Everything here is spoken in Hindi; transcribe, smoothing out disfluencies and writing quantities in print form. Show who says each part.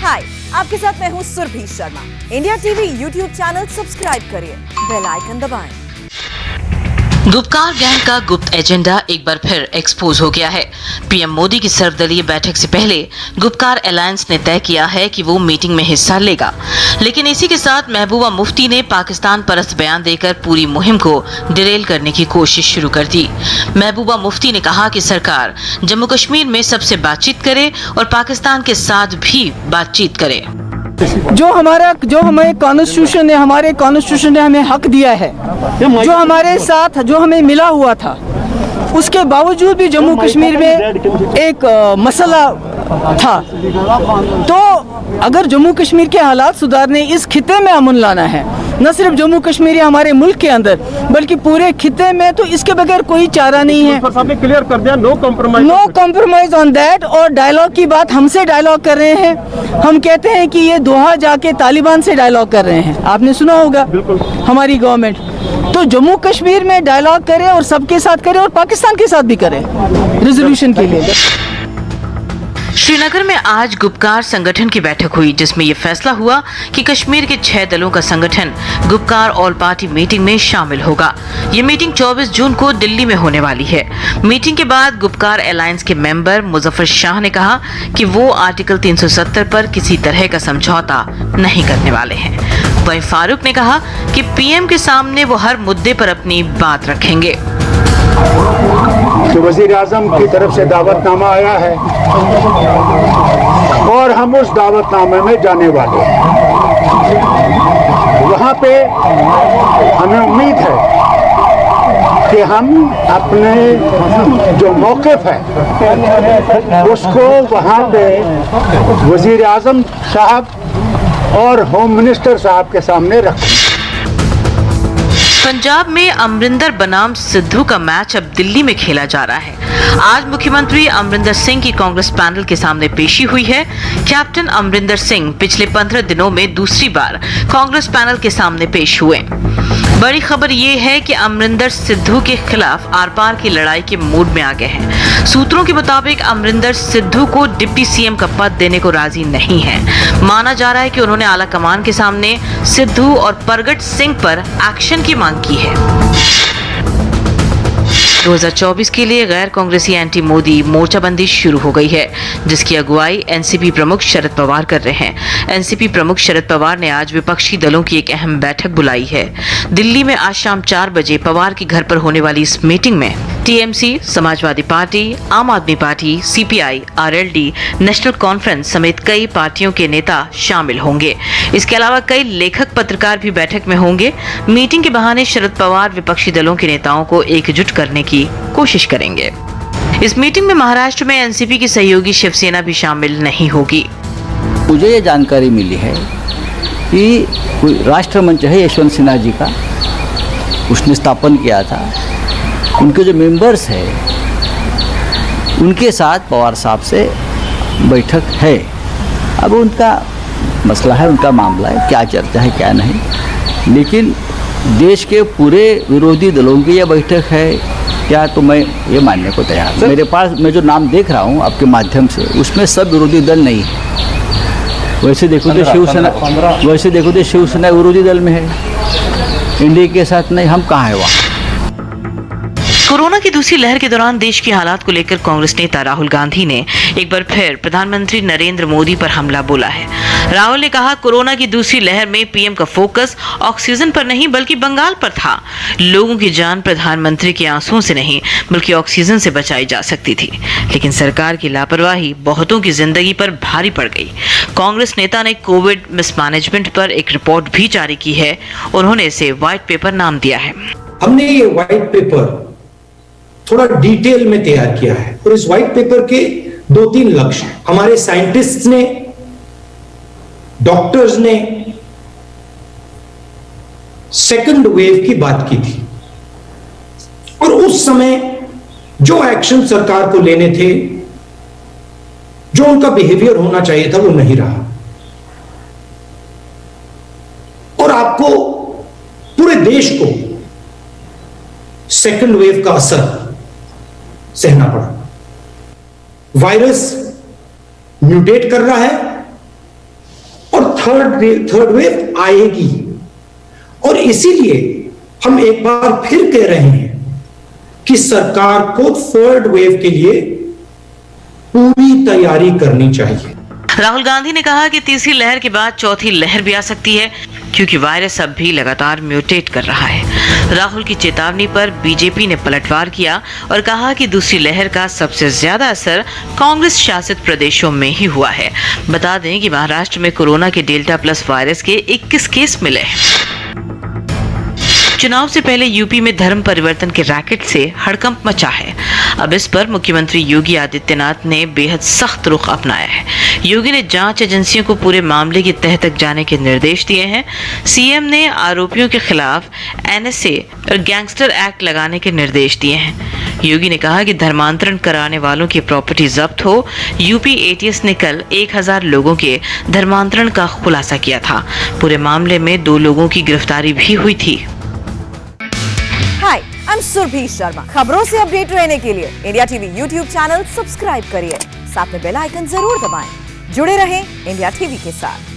Speaker 1: हाय, आपके साथ मैं हूँ Surabhi Sharma. India TV YouTube channel subscribe करिए, बेल आइकन दबाएं।
Speaker 2: गुपकार गैंग का गुप्त एजेंडा एक बार फिर एक्सपोज हो गया है। पीएम मोदी की सर्वदलीय बैठक से पहले गुपकार अलायंस ने तय किया है कि वो मीटिंग में हिस्सा लेगा, लेकिन इसी के साथ महबूबा मुफ्ती ने पाकिस्तान परस्त बयान देकर पूरी मुहिम को डिरेल करने की कोशिश शुरू कर दी। महबूबा मुफ्ती ने कहा कि सरकार जम्मू कश्मीर में सबसे बातचीत करे और पाकिस्तान के साथ भी बातचीत करे।
Speaker 3: जो हमें कॉन्स्टिट्यूशन ने हमें हक दिया है, जो हमारे साथ जो हमें मिला हुआ था, उसके बावजूद भी जम्मू कश्मीर में एक मसला था। तो अगर जम्मू कश्मीर के हालात सुधारने, इस खिते में अमन लाना है, न सिर्फ जम्मू कश्मीर या हमारे मुल्क के अंदर बल्कि पूरे खिते में, तो इसके बगैर कोई चारा नहीं है।
Speaker 4: क्लियर कर दिया, नो
Speaker 3: कॉम्प्रोमाइज ऑन दैट। और डायलॉग की बात, हमसे डायलॉग कर रहे हैं। हम कहते हैं कि ये दोहा जाके तालिबान से डायलॉग कर रहे हैं, आपने सुना होगा हमारी गवर्नमेंट। तो जम्मू कश्मीर में डायलॉग करे और सबके साथ करे और पाकिस्तान के साथ भी करे रिजोल्यूशन के लिए।
Speaker 2: श्रीनगर में आज गुपकार संगठन की बैठक हुई, जिसमें यह फैसला हुआ कि कश्मीर के 6 दलों का संगठन गुपकार ऑल पार्टी मीटिंग में शामिल होगा। ये मीटिंग 24 जून को दिल्ली में होने वाली है। मीटिंग के बाद गुपकार अलायंस के मेंबर मुजफ्फर शाह ने कहा कि वो आर्टिकल 370 पर किसी तरह का समझौता नहीं करने वाले हैं। वहीं फारूक ने कहा कि पीएम के सामने वो हर मुद्दे पर अपनी बात रखेंगे।
Speaker 5: तो वजीर आजम की तरफ से दावतनामा आया है और हम उस दावतनामे में जाने वाले हैं। वहाँ पे हमें उम्मीद है कि हम अपने जो मौक़िफ़ है उसको वहाँ पे वजीर आजम साहब और होम मिनिस्टर साहब के सामने रखें।
Speaker 2: पंजाब में अमरिंदर बनाम सिद्धू का मैच अब दिल्ली में खेला जा रहा है। आज मुख्यमंत्री अमरिंदर सिंह की कांग्रेस पैनल के सामने पेशी हुई है। कैप्टन अमरिंदर सिंह पिछले 15 दिनों में दूसरी बार कांग्रेस पैनल के सामने पेश हुए। बड़ी खबर ये है कि अमरिंदर सिद्धू के खिलाफ आर पार की लड़ाई के मूड में आ गए हैं। सूत्रों के मुताबिक अमरिंदर सिद्धू को डिप्टी सीएम का पद देने को राजी नहीं है। माना जा रहा है कि उन्होंने आला कमान के सामने सिद्धू और परगट सिंह पर एक्शन की मांग की है। 2024 के लिए गैर कांग्रेसी एंटी मोदी मोर्चाबंदी शुरू हो गई है, जिसकी अगुवाई एनसीपी प्रमुख शरद पवार कर रहे हैं। एनसीपी प्रमुख शरद पवार ने आज विपक्षी दलों की एक अहम बैठक बुलाई है। दिल्ली में आज शाम 4 बजे पवार के घर पर होने वाली इस मीटिंग में टीएमसी, समाजवादी पार्टी, आम आदमी party, CPI, RLD, national conference समेत कई पार्टियों के नेता शामिल होंगे। इसके अलावा कई लेखक पत्रकार भी बैठक में होंगे। मीटिंग के बहाने शरद पवार विपक्षी दलों के नेताओं को एकजुट करने की कोशिश करेंगे। इस मीटिंग में महाराष्ट्र में एनसीपी की सहयोगी शिवसेना भी शामिल नहीं होगी।
Speaker 6: मुझे ये जानकारी मिली है कि राष्ट्रमंच है यशवंत सिन्हा जी का, उसने स्थापन किया था। उनके जो मेंबर्स हैं उनके साथ पवार साहब से बैठक है। अब उनका मसला है, उनका मामला है, क्या चर्चा है क्या नहीं। लेकिन देश के पूरे विरोधी दलों की यह बैठक है क्या, तो मैं ये मानने को तैयार हूँ। मेरे पास मैं जो नाम देख रहा हूँ आपके माध्यम से, उसमें सब विरोधी दल नहीं है। वैसे देखो तो शिवसेना विरोधी दल में है, इंडिया के साथ नहीं। हम कहाँ है वहाँ।
Speaker 2: कोरोना की दूसरी लहर के दौरान देश के हालात को लेकर कांग्रेस नेता राहुल गांधी ने एक बार फिर प्रधानमंत्री नरेंद्र मोदी पर हमला बोला है। राहुल ने कहा, कोरोना की दूसरी लहर में पीएम का फोकस ऑक्सीजन पर नहीं बल्कि बंगाल पर था। लोगों की जान प्रधानमंत्री के आंसुओं से नहीं बल्कि ऑक्सीजन से बचाई जा सकती थी, लेकिन सरकार की लापरवाही बहुतों की जिंदगी पर भारी पड़ गई। कांग्रेस नेता ने कोविड मिसमैनेजमेंट पर एक रिपोर्ट भी जारी की है। उन्होंने इसे व्हाइट पेपर नाम दिया है।
Speaker 7: हमने ये व्हाइट पेपर थोड़ा डिटेल में तैयार किया है और इस व्हाइट पेपर के 2-3 लक्ष्य हैं। हमारे साइंटिस्ट्स ने, डॉक्टर्स ने सेकंड वेव की बात की थी और उस समय जो एक्शन सरकार को लेने थे, जो उनका बिहेवियर होना चाहिए था, वो नहीं रहा और आपको पूरे देश को सेकंड वेव का असर सहना पड़ा। वायरस म्यूटेट कर रहा है, थर्ड वेव आएगी। और इसीलिए हम एक बार फिर कह रहे हैं कि सरकार को थर्ड वेव के लिए पूरी तैयारी करनी चाहिए।
Speaker 2: राहुल गांधी ने कहा कि तीसरी लहर के बाद चौथी लहर भी आ सकती है, क्योंकि वायरस अब भी लगातार म्यूटेट कर रहा है। राहुल की चेतावनी पर बीजेपी ने पलटवार किया और कहा कि दूसरी लहर का सबसे ज्यादा असर कांग्रेस शासित प्रदेशों में ही हुआ है। बता दें कि महाराष्ट्र में कोरोना के डेल्टा प्लस वायरस के 21 केस मिले हैं। चुनाव से पहले यूपी में धर्म परिवर्तन के रैकेट से हड़कंप मचा है। अब इस पर मुख्यमंत्री योगी आदित्यनाथ ने बेहद सख्त रुख अपनाया है। योगी ने जांच एजेंसियों को पूरे मामले की तह तक जाने के निर्देश दिए हैं। सीएम ने आरोपियों के खिलाफ एनएसए और गैंगस्टर एक्ट लगाने के निर्देश दिए हैं। योगी ने कहा कि धर्मांतरण कराने वालों की प्रॉपर्टी जब्त हो। यूपी एटीएस ने कल 1000 लोगों के धर्मांतरण का खुलासा किया था। पूरे मामले में 2 लोगों की गिरफ्तारी भी हुई थी।
Speaker 1: हाय, आई एम सुरभि शर्मा। खबरों से अपडेट रहने के लिए India TV YouTube channel subscribe करिए, साथ में बेल आइकन जरूर दबाएं। जुड़े रहें इंडिया टीवी के साथ।